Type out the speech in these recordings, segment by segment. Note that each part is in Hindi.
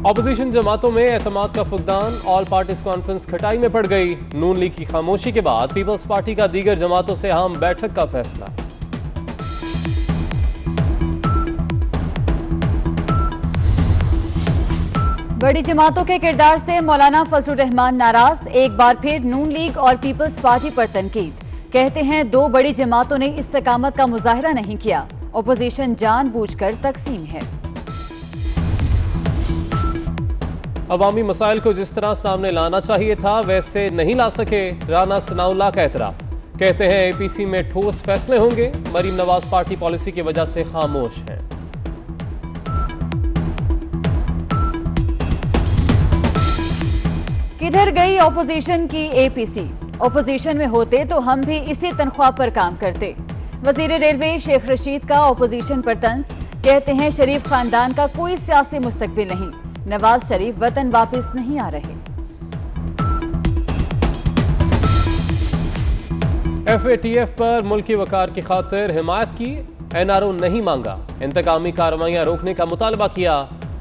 ऑपोजिशन जमातों में एतमाद का फुकदान, ऑल पार्टीज कॉन्फ्रेंस खटाई में पड़ गई। नून लीग की खामोशी के बाद पीपल्स पार्टी का दीगर जमातों से अहम बैठक का फैसला। बड़ी जमातों के किरदार से मौलाना फजलुर रहमान नाराज, एक बार फिर नून लीग और पीपल्स पार्टी पर तनकीद। कहते हैं दो बड़ी जमातों ने इस्तेकामत का मुजाहरा नहीं किया, ओपोजिशन जानबूझकर तकसीम है। अवामी मसाइल को जिस तरह सामने लाना चाहिए था वैसे नहीं ला सके, राना सनाउल्लाह का एतराफ। कहते हैं एपीसी में ठोस फैसले होंगे, मरीम नवाज पार्टी पॉलिसी की वजह से खामोश हैं। किधर गई ऑपोजिशन की एपीसी? ऑपोजिशन में होते तो हम भी इसी तनख्वाह पर काम करते। वजीर रेलवे शेख रशीद का ऑपोजिशन पर तंज। कहते हैं शरीफ खानदान का कोई सियासी मुस्तकबिल नहीं, नवाज शरीफ वतन वापस नहीं आ रहे। FATF पर मुल्की वकार की खातिर हिमायत की, NRO नहीं मांगा, इंतकामी कार्रवाइयां रोकने का मुतालबा किया।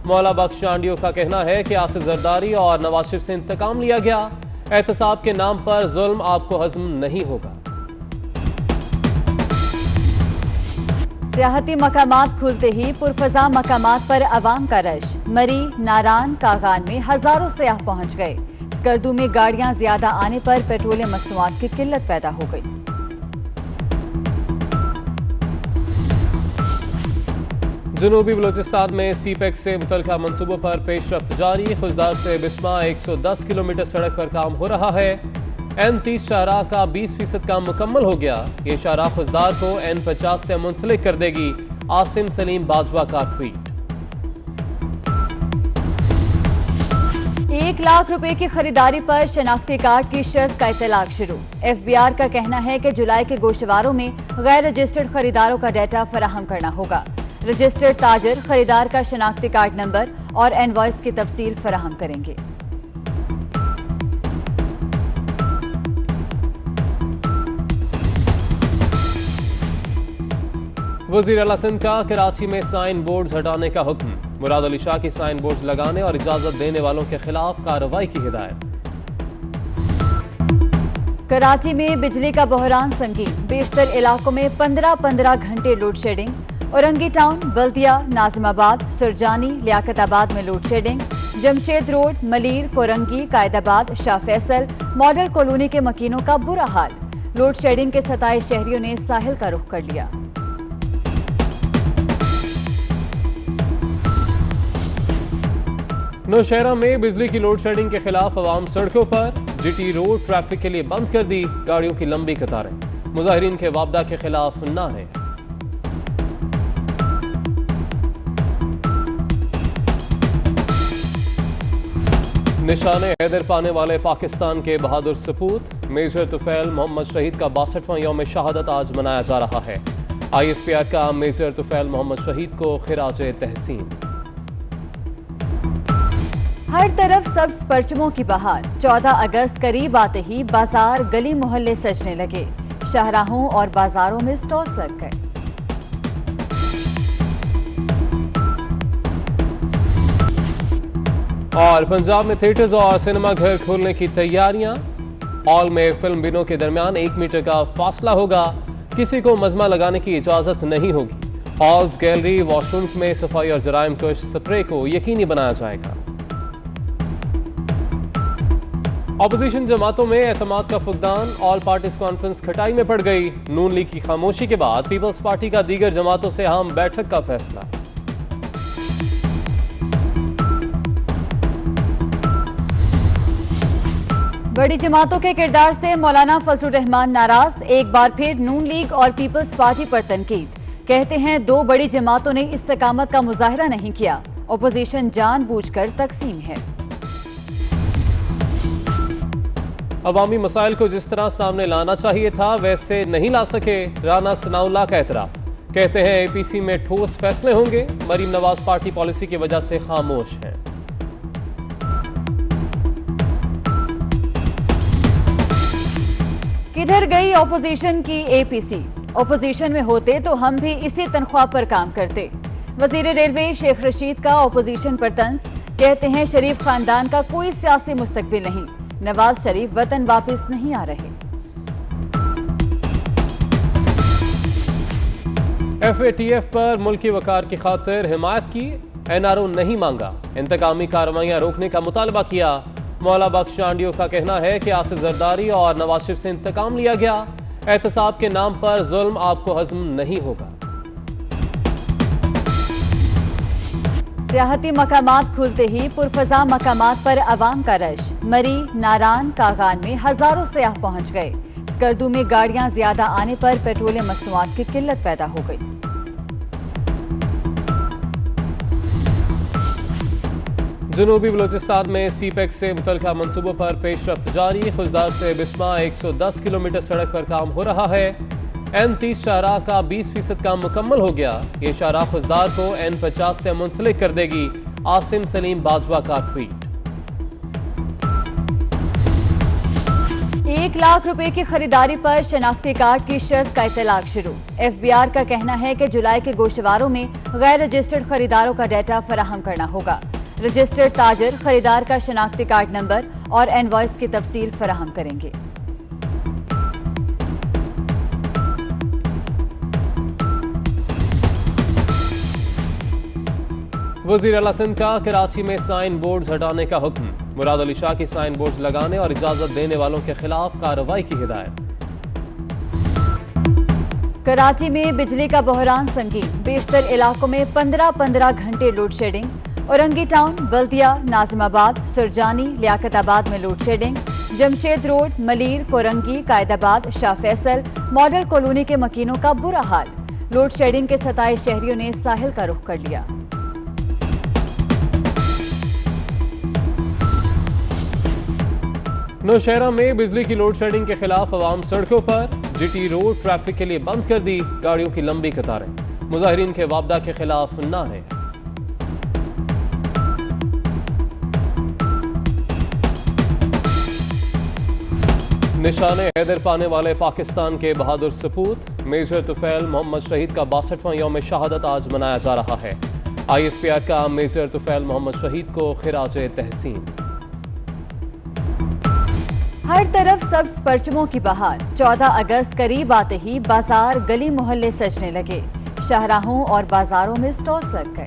मौला बख्श आंडियो का कहना है कि आसिफ जरदारी और नवाज शरीफ से इंतकाम लिया गया, एहतसाब के नाम पर जुल्म आपको हजम नहीं होगा। सियाहती मकामात खुलते ही पुरफजा मकामात पर अवाम का रश। मरी, नारान, कागान में हजारों सयाह पहुंच गए। स्कर्दू में गाड़ियां ज्यादा आने पर पेट्रोलियम मसनूआत की किल्लत पैदा हो गई। जनूबी बलोचिस्तान में CPEC से मुतलका मनसूबों पर पेशरफ्त जारी। खुजदार से बिस्मा 110 किलोमीटर सड़क पर काम हो रहा है। N30 शाहराह का 20% काम मुकम्मल हो गया। ये शाहराह खुजदार को N50 से मुंसलिक कर देगी। आसिम सलीम बाजवा का ट्वीट। 1 लाख रुपए की खरीदारी पर शनाख्ती कार्ड की शर्त का इतलाक शुरू। FBR का कहना है कि जुलाई के गोशवारों में गैर रजिस्टर्ड खरीदारों का डाटा फराहम करना होगा। रजिस्टर्ड ताजर खरीदार का शनाख्ती कार्ड नंबर और इनवॉइस की तफसील फराहम करेंगे। वजीर आला सिंध का कराची में साइन बोर्ड हटाने का हुक्म। मुराद अली शाह की साइन बोर्ड लगाने और इजाजत देने वालों के खिलाफ कार्रवाई की हिदायत। कराची में बिजली का बहरान संगीन, बेशतर इलाकों में 15-15 घंटे लोड शेडिंग। औरंगी टाउन, बल्दिया, नाजिमाबाद, सुरजानी, लियाकताबाद में load shedding. Jamshed road, Malir, Korangi, Qaidabad, Shah Faisal, model colony के मकीनों का बुरा हाल। लोड शेडिंग के 27 शहरियों ने साहिल का रुख कर लिया। नौशहरा में बिजली की लोड शेडिंग के खिलाफ अवाम सड़कों पर। GT रोड ट्रैफिक के लिए बंद कर दी, गाड़ियों की लंबी कतारें। मुजाहिरीन के वापदा के खिलाफ नारे। निशाने हैदर पाने वाले पाकिस्तान के बहादुर सपूत मेजर तुफैल मोहम्मद शहीद का 62वां यौम शहादत आज मनाया जा रहा है। ISPR का मेजर तुफैल मोहम्मद शहीद को खिराज तहसीन। हर तरफ सब्ज परचमों की बहार। 14 अगस्त करीब आते ही बाजार, गली मोहल्ले सजने लगे। शाहराहों और बाजारों में स्टॉल्स लग गए। और पंजाब में थिएटर्स और सिनेमा घर खोलने की तैयारियां। हॉल में फिल्म बिनों के दरमियान 1 मीटर का फासला होगा। किसी को मजमा लगाने की इजाजत नहीं होगी। हॉल्स, गैलरी, वॉशरूम्स में सफाई और जराइम कश स्प्रे को यकीनी बनाया जाएगा। ऑपोजिशन जमातों में एतमाद का फुकदान, ऑल पार्टीज कॉन्फ्रेंस खटाई में पड़ गई। नून लीग की खामोशी के बाद पीपल्स पार्टी का दीगर जमातों से अहम बैठक का फैसला। बड़ी जमातों के किरदार से मौलाना फजलुर रहमान नाराज, एक बार फिर नून लीग और पीपल्स पार्टी पर तनकीद। कहते हैं दो बड़ी जमातों ने इस्तेकामत का मुजाहरा नहीं किया, ओपोजिशन जानबूझकर तकसीम है। अवामी मसाइल को जिस तरह सामने लाना चाहिए था वैसे नहीं ला सके, राना सनाउल्लाह का एतराफ। कहते हैं एपीसी में ठोस फैसले होंगे, मरीम नवाज पार्टी पॉलिसी की वजह से खामोश हैं। किधर गई ऑपोजिशन की एपीसी? ऑपोजिशन में होते तो हम भी इसी तनख्वाह पर काम करते। वजीर रेलवे शेख रशीद का ऑपोजिशन पर तंज। कहते हैं शरीफ खानदान का कोई सियासी मुस्तकबिल नहीं, नवाज शरीफ वतन वापस नहीं आ रहे। FATF पर मुल्की वकार की खातिर हिमायत की, NRO नहीं मांगा, इंतकामी कार्रवाइयां रोकने का मुतालबा किया। मौला बख्श चांडियो का कहना है कि आसिफ जरदारी और नवाज शरीफ से इंतकाम लिया गया, एहतसाब के नाम पर जुल्म आपको हजम नहीं होगा। सियाहती मकामात खुलते ही पुरफजा मकामात पर अवाम का रश। मरी, नारान, कागान में हजारों सयाह पहुंच गए। स्कर्दू में गाड़ियां ज्यादा आने पर पेट्रोलियम मसनूआत की किल्लत पैदा हो गई। जनूबी बलोचिस्तान में CPEC से मुतल्लिका मंसूबों पर पेशरफ्त जारी। खुजदार से बिस्मा 110 किलोमीटर सड़क पर काम हो रहा है। N30 शाहराह का 20% काम मुकम्मल हो गया। ये शाहराह खुजदार को N50 से मुंसलिक कर देगी। आसिम सलीम बाजवा का ट्वीट। 1 लाख रुपए की खरीदारी पर शनाख्ती कार्ड की शर्त का इतलाक शुरू। FBR का कहना है कि जुलाई के गोशवारों में गैर रजिस्टर्ड खरीदारों का डाटा फराहम करना होगा। रजिस्टर्ड ताजर खरीदार का शनाख्ती कार्ड नंबर और इनवॉइस की तफसील फराहम करेंगे। वजीर आला सिंध का कराची में साइन बोर्ड हटाने का हुक्म। मुराद अली शाह की साइन बोर्ड लगाने और इजाजत देने वालों के खिलाफ कार्रवाई की हिदायत। कराची में बिजली का बहरान संगीन, बेशतर इलाकों में 15-15 घंटे लोड शेडिंग। औरंगी टाउन, बल्दिया, नाजिमाबाद, सुरजानी, लियाकताबाद में load shedding. Jamshed road, Malir, Korangi, Qaidabad, Shah Faisal, model colony के मकीनों का बुरा हाल। लोड शेडिंग के 27 शहरियों ने साहिल का रुख कर लिया। नौशहरा में बिजली की लोड शेडिंग के खिलाफ अवाम सड़कों पर। GT रोड ट्रैफिक के लिए बंद कर दी, गाड़ियों की लंबी कतारें। मुजाहिरीन के वापदा के खिलाफ नारे। निशाने हैदर पाने वाले पाकिस्तान के बहादुर सपूत मेजर तुफैल मोहम्मद शहीद का 62वां यौम शहादत आज मनाया जा रहा है। ISPR का मेजर तुफैल मोहम्मद शहीद को खिराज तहसीन। हर तरफ सब्ज परचमों की बहार। 14 अगस्त करीब आते ही बाजार, गली मोहल्ले सजने लगे। शाहराहों और बाजारों में स्टॉल्स लग गए।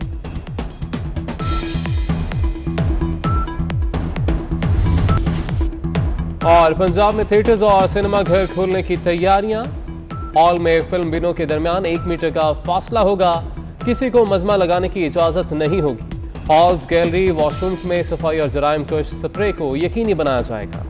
और पंजाब में थिएटर्स और सिनेमा घर खोलने की तैयारियां। हॉल में फिल्म बिनों के दरमियान 1 मीटर का फासला होगा। किसी को मजमा लगाने की इजाजत नहीं होगी। हॉल्स, गैलरी, वॉशरूम्स में सफाई और जराइम कश स्प्रे को यकीनी बनाया जाएगा।